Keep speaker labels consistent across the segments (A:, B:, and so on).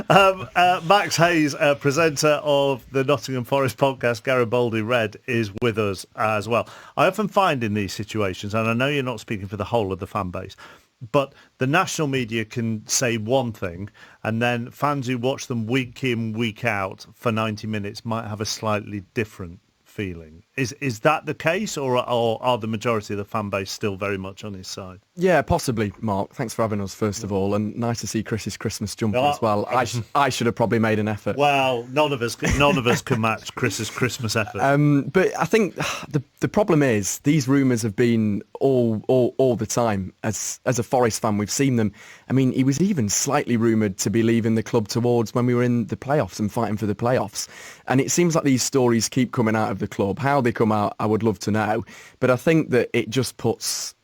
A: Max Hayes, presenter of the Nottingham Forest podcast, Garibaldi Red, is with us as well. I often find in these situations, and I know you're not speaking for the whole of the fan base, but the national media can say one thing, and then fans who watch them week in, week out for 90 minutes might have a slightly different feeling. Is that the case, or are the majority of the fan base still very much on his side?
B: Yeah, possibly, Mark. Thanks for having us, first of all, and nice to see Chris's Christmas jumper as well. I should have probably made an effort.
A: Well, none of us can match Chris's Christmas effort.
B: But I think the problem is these rumours have been all the time. As a Forest fan, we've seen them. I mean, he was even slightly rumoured to be leaving the club towards when we were in the playoffs and fighting for the playoffs. And it seems like these stories keep coming out of the club. How they come out, I would love to know. But I think that it just puts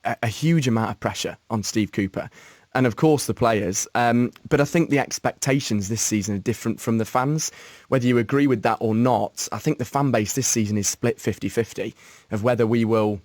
B: a huge amount of pressure on Steve Cooper and of course the players, but I think the expectations this season are different from the fans. Whether you agree with that or not, I think the fan base this season is split 50-50 of whether we will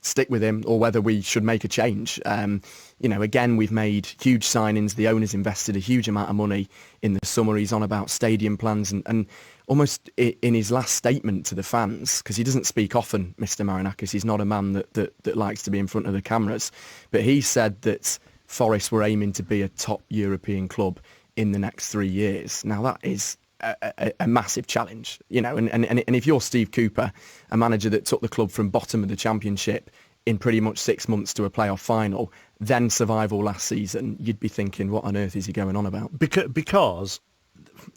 B: stick with him or whether we should make a change. Again, we've made huge signings. The owner's invested a huge amount of money in the summer. He's on about stadium plans and almost in his last statement to the fans, because he doesn't speak often, Mr. Marinakis. He's not a man that likes to be in front of the cameras. But he said that Forest were aiming to be a top European club in the next 3 years. Now, that is a massive challenge, and if you're Steve Cooper, a manager that took the club from bottom of the Championship in pretty much 6 months to a playoff final, then survival last season, you'd be thinking, what on earth is he going on about?
A: Because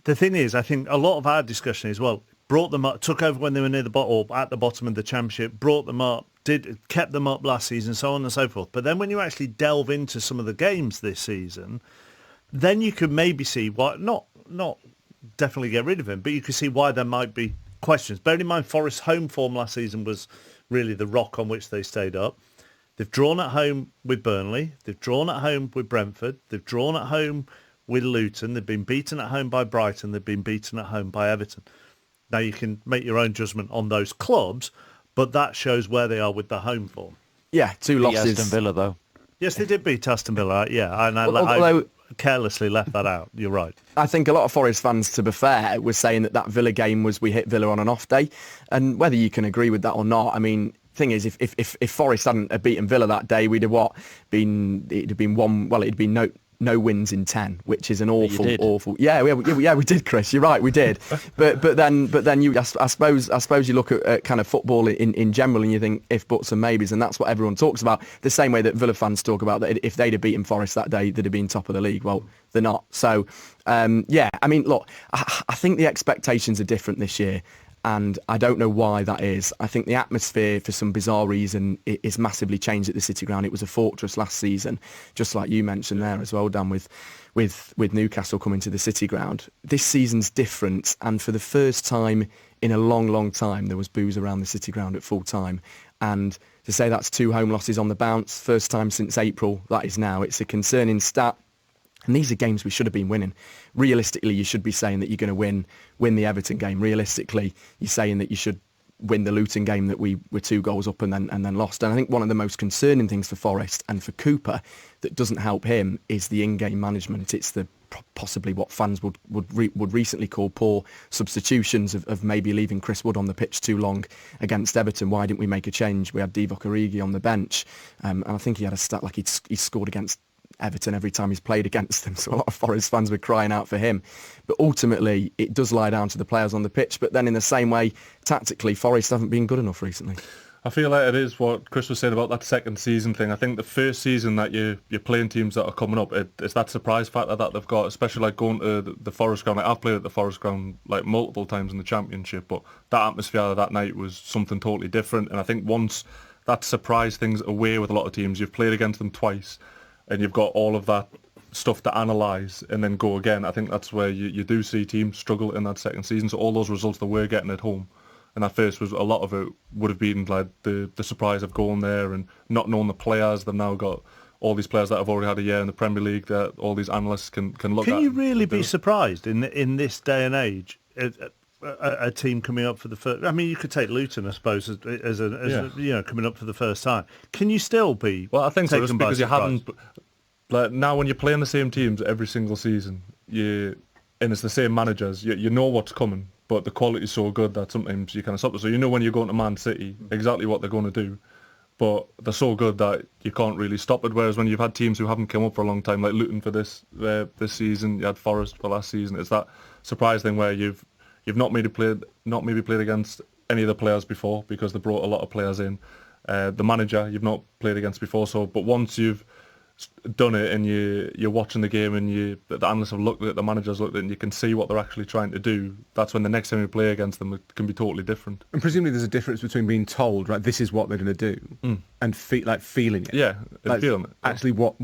A: the thing is, I think a lot of our discussion is, well, brought them up, took over when they were near the bottom or at the bottom of the Championship, brought them up, kept them up last season, so on and so forth. But then when you actually delve into some of the games this season, then you could maybe see why, not definitely get rid of him, but you could see why there might be questions. Bearing in mind, Forest's home form last season was really the rock on which they stayed up. They've drawn at home with Burnley. They've drawn at home with Brentford. They've drawn at home with Luton. They've been beaten at home by Brighton. They've been beaten at home by Everton. Now, you can make your own judgment on those clubs, but that shows where they are with the home form.
B: Yeah, 2 losses.
C: Aston Villa, though.
A: Yes, they did beat Aston Villa, yeah. And I carelessly left that out. You're right.
B: I think a lot of Forest fans, to be fair, were saying that Villa game was we hit Villa on an off day. And whether you can agree with that or not, I mean, thing is, if Forest hadn't have beaten Villa that day, it'd have been no wins in 10, which is an awful. Yeah, we did, Chris. You're right, we did. but then you, I suppose you look at kind of football in general, and you think if buts and maybes, and that's what everyone talks about. The same way that Villa fans talk about that if they'd have beaten Forest that day, they'd have been top of the league. Well, they're not. So I mean, look, I think the expectations are different this year. And I don't know why that is. I think the atmosphere, for some bizarre reason, is massively changed at the City Ground. It was a fortress last season, just like you mentioned there as well, Dan, with Newcastle coming to the City Ground. This season's different, and for the first time in a long, long time, there was booze around the City Ground at full time. And to say that's 2 home losses on the bounce, first time since April, that is now. It's a concerning stat. And these are games we should have been winning. Realistically, you should be saying that you're going to win the Everton game. Realistically, you're saying that you should win the Luton game that we were 2 goals up and then lost. And I think one of the most concerning things for Forest and for Cooper that doesn't help him is the in-game management. It's the possibly what fans would recently call poor substitutions of maybe leaving Chris Wood on the pitch too long against Everton. Why didn't we make a change? We had Divock Origi on the bench, and I think he had a stat like he scored against Everton every time he's played against them, so a lot of Forest fans were crying out for him. But ultimately, it does lie down to the players on the pitch. But then in the same way, tactically, Forest haven't been good enough recently.
D: I feel like it is what Chris was saying about that second season thing. I think the first season that you're playing teams that are coming up, it's that surprise factor that they've got, especially like going to the Forest Ground. Like, I've played at the Forest Ground like multiple times in the Championship, but that atmosphere that night was something totally different. And I think once that surprise thing's away with a lot of teams, you've played against them twice, and you've got all of that stuff to analyse and then go again. I think that's where you do see teams struggle in that second season. So all those results that we're getting at home, and that first was a lot of it would have been like the surprise of going there and not knowing the players. They've now got all these players that have already had a year in the Premier League that all these analysts can look at.
A: Can you really be surprised in this day and age? A team coming up for the first. I mean, you could take Luton, I suppose, as coming up for the first time. Can you still be?
D: Well, I think so, just because you
A: surprise?
D: haven't. Like now, when you're playing the same teams every single season, and it's the same managers, you know what's coming, but the quality is so good that sometimes you kind of stop it. So you know when you're going to Man City exactly what they're going to do, but they're so good that you can't really stop it. Whereas when you've had teams who haven't come up for a long time, like Luton for this season, you had Forest for last season, it's that surprise thing where you've not maybe played against any of the players before because they brought a lot of players in. The manager you've not played against before, but once you've done it and you're watching the game and the analysts have looked at it, the managers looked at it, and you can see what they're actually trying to do, that's when the next time you play against them it can be totally different.
C: And presumably there's a difference between being told, right, this is what they're going to do, and feeling it.
D: Yeah, feeling it.
C: Actually, what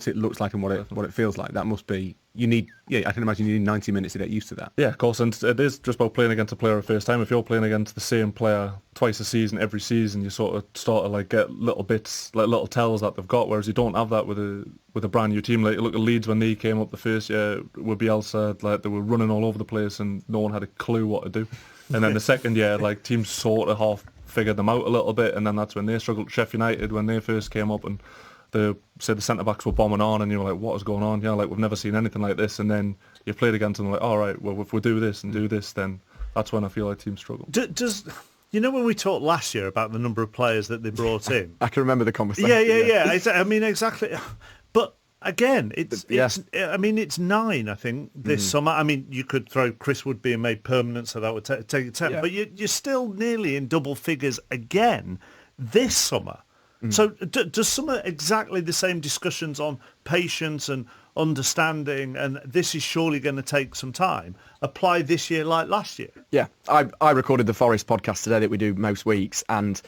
C: it looks like and what it feels like. That must be. I can imagine you need 90 minutes to get used to that.
D: Yeah, of course, and it is just about playing against a player the first time. If you're playing against the same player twice a season, every season, you sort of start to like get little bits, like little tells that they've got, whereas you don't have that with a brand new team. Like look at Leeds when they came up the first year with Bielsa, like they were running all over the place and no one had a clue what to do. And then the second year, like teams sort of half figured them out a little bit, and then that's when they struggled. Sheffield United when they first came up and the centre-backs were bombing on and you were like, what is going on? Yeah, like we've never seen anything like this. And then you played against them like, all right, well, if we do this and do this, then that's when I feel like teams struggle.
A: Does you know when we talked last year about the number of players that they brought in?
B: I can remember the conversation.
A: Yeah. I mean, exactly. But again, it's 9, I think, this summer. I mean, you could throw Chris Wood being made permanent, so that would take it 10. Yeah. But you're still nearly in double figures again this summer. So does some of exactly the same discussions on patience and understanding, and this is surely going to take some time, apply this year like last year?
B: Yeah, I recorded the Forest podcast today that we do most weeks, and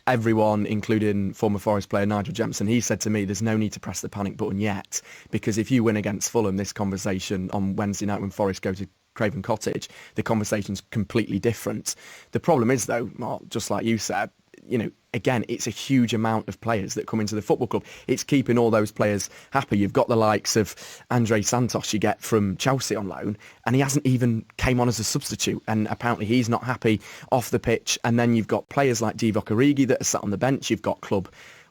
B: everyone, including former Forest player Nigel Jemson, he said to me, there's no need to press the panic button yet, because if you win against Fulham, this conversation on Wednesday night when Forest go to Craven Cottage, the conversation's completely different. The problem is, though, Mark, just like you said, again, it's a huge amount of players that come into the football club. It's keeping all those players happy. You've got the likes of Andre Santos you get from Chelsea on loan, and he hasn't even came on as a substitute, and apparently he's not happy off the pitch. And then you've got players like Divock Origi that are sat on the bench. You've got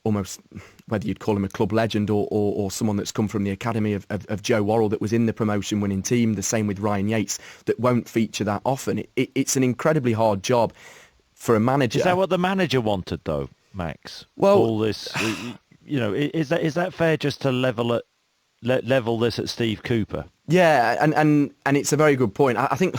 B: almost, whether you'd call him a club legend or someone that's come from the academy of Joe Worrell that was in the promotion winning team. The same with Ryan Yates that won't feature that often. It's an incredibly hard job for a manager.
E: Is that what the manager wanted, though, Max?
B: Well,
E: all this, is that fair just to level this at Steve Cooper?
B: Yeah, and it's a very good point. I think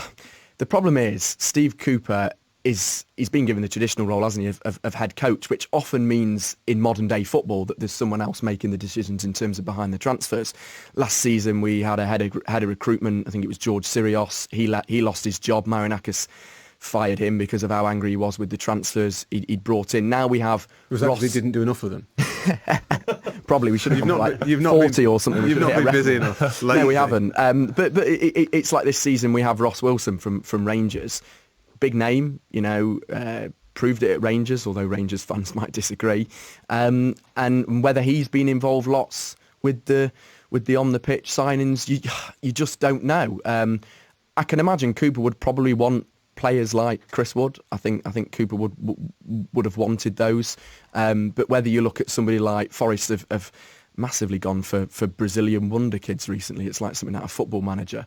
B: the problem is Steve Cooper he's been given the traditional role, hasn't he, of head coach, which often means in modern day football that there's someone else making the decisions in terms of behind the transfers. Last season we had a head of recruitment. I think it was George Sirios. He lost his job. Marinakis fired him because of how angry he was with the transfers he'd brought in. Now we have
C: Was that because he didn't do enough of them?
B: Probably we should have
C: you've not
B: 40 or something.
C: You've not been busy enough.
B: No, we haven't. But it's like this season we have Ross Wilson from Rangers. Big name, proved it at Rangers, although Rangers fans might disagree. And whether he's been involved lots with the on the pitch signings, you just don't know. I can imagine Cooper would probably want players like Chris Wood. I think Cooper would have wanted those. But whether you look at somebody like Forest have massively gone for Brazilian wonder kids recently. It's like something out of Football Manager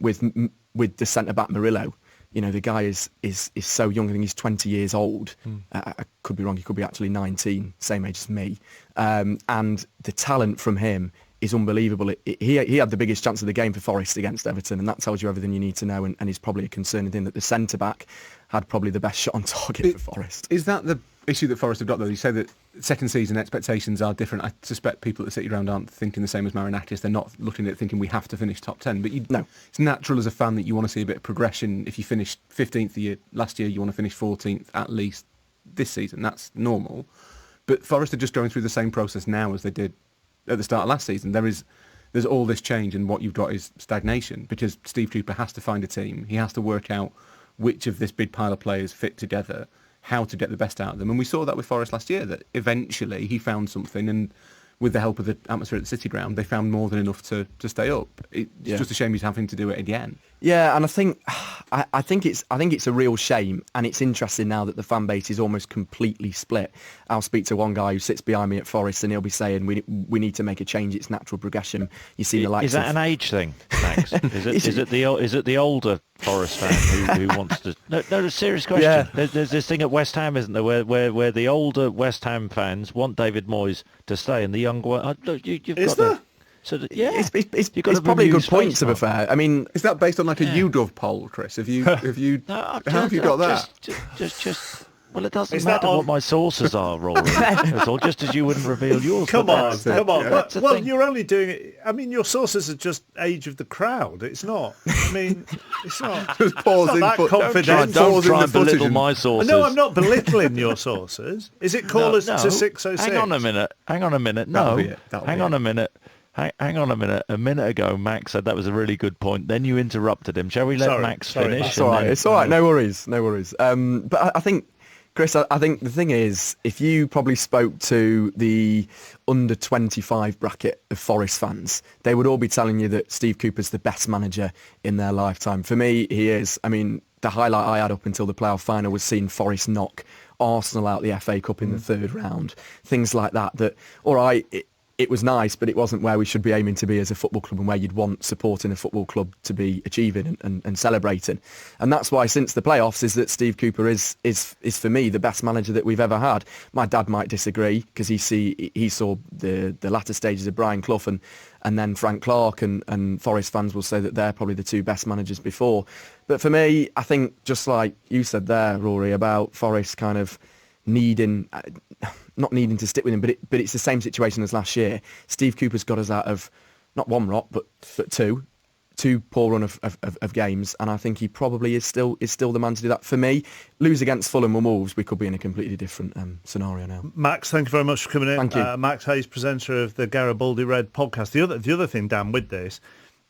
B: with the centre back Murillo. The guy is so young. I think he's 20 years old. I could be wrong. He could be actually 19, same age as me. And the talent from him is unbelievable. He had the biggest chance of the game for Forest against Everton, and that tells you everything you need to know. And it's probably a concerning thing that the centre back had probably the best shot on target for Forest.
C: Is that the issue that Forest have got, though? You say that second season expectations are different. I suspect people at City Ground aren't thinking the same as Marinakis. They're not looking at it thinking we have to finish top 10. But
B: no,
C: it's natural as a fan that you want to see a bit of progression. If you finished 15th last year, you want to finish 14th at least this season. That's normal. But Forest are just going through the same process now as they did at the start of last season. There's all this change, and what you've got is stagnation, because Steve Cooper has to find a team. He has to work out which of this big pile of players fit together, how to get the best out of them. And we saw that with Forest last year, that eventually he found something, and with the help of the atmosphere at the City Ground, they found more than enough to stay up. It's just a shame he's having to do it again.
B: Yeah, and I think it's a real shame, and it's interesting now that the fan base is almost completely split. I'll speak to one guy who sits behind me at Forest, and he'll be saying we need to make a change. It's natural progression. You see the likes.
E: Is that an age thing, Max? Is it the older Forest fan who wants to? No, serious question.
B: Yeah.
E: There's this thing at West Ham, isn't there, where the older West Ham fans want David Moyes to stay, and the younger one. You've
A: Is
E: got
A: there?
E: to, so that, yeah,
B: It's probably a good point, to be fair. I mean,
C: Is that based on like a UGov poll, Chris? Have you?
E: No,
C: How have you got that?
E: Just. Well, it doesn't
A: Is that
E: matter
A: on-
E: what my sources are, Rory. That's all. Just as you wouldn't reveal yours.
A: Come
E: but
A: on.
E: that's the
A: Well,
E: thing.
A: you're only doing it. I mean, your sources are just age of the crowd. It's not. I mean, it's not.
C: Just pausing.
A: that
C: for-
A: confidential.
E: Don't try and
C: the footage
E: belittle
C: and-
E: my sources.
A: No, I'm not belittling your sources. Is it callers
E: No,
A: to 606?
E: Hang on a minute.
C: That'll
E: No,
C: be it. That'll
E: hang
C: be
E: on
C: it.
E: a minute. Hang on a minute. A minute ago, Max said that was a really good point. Then you interrupted him. Shall we let
A: Sorry,
E: Max
A: sorry,
E: finish?
A: Max.
B: it's all right. No worries. But I think, Chris, I think the thing is, if you probably spoke to the under 25 bracket of Forest fans, they would all be telling you that Steve Cooper's the best manager in their lifetime. For me, he is. I mean, the highlight I had up until the playoff final was seeing Forest knock Arsenal out the FA Cup in the third round. Things like that. That, all right, it was nice, but it wasn't where we should be aiming to be as a football club and where you'd want supporting a football club to be achieving and celebrating. And that's why since the playoffs is that Steve Cooper is for me the best manager that we've ever had. My dad might disagree because he saw the latter stages of Brian Clough and then Frank Clark, and Forest fans will say that they're probably the two best managers before. But for me, I think just like you said there, Rory, about Forest kind of not needing to stick with him, but it's the same situation as last year. Steve Cooper's got us out of not one rot, but two poor run of games, and I think he probably is still the man to do that. For me, lose against Fulham or Wolves, we could be in a completely different scenario now.
A: Max, thank you very much for coming in.
B: Thank you.
A: Max Hayes, presenter of the Garibaldi Red podcast. The other thing, Dan, with this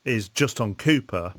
A: is just on Cooper.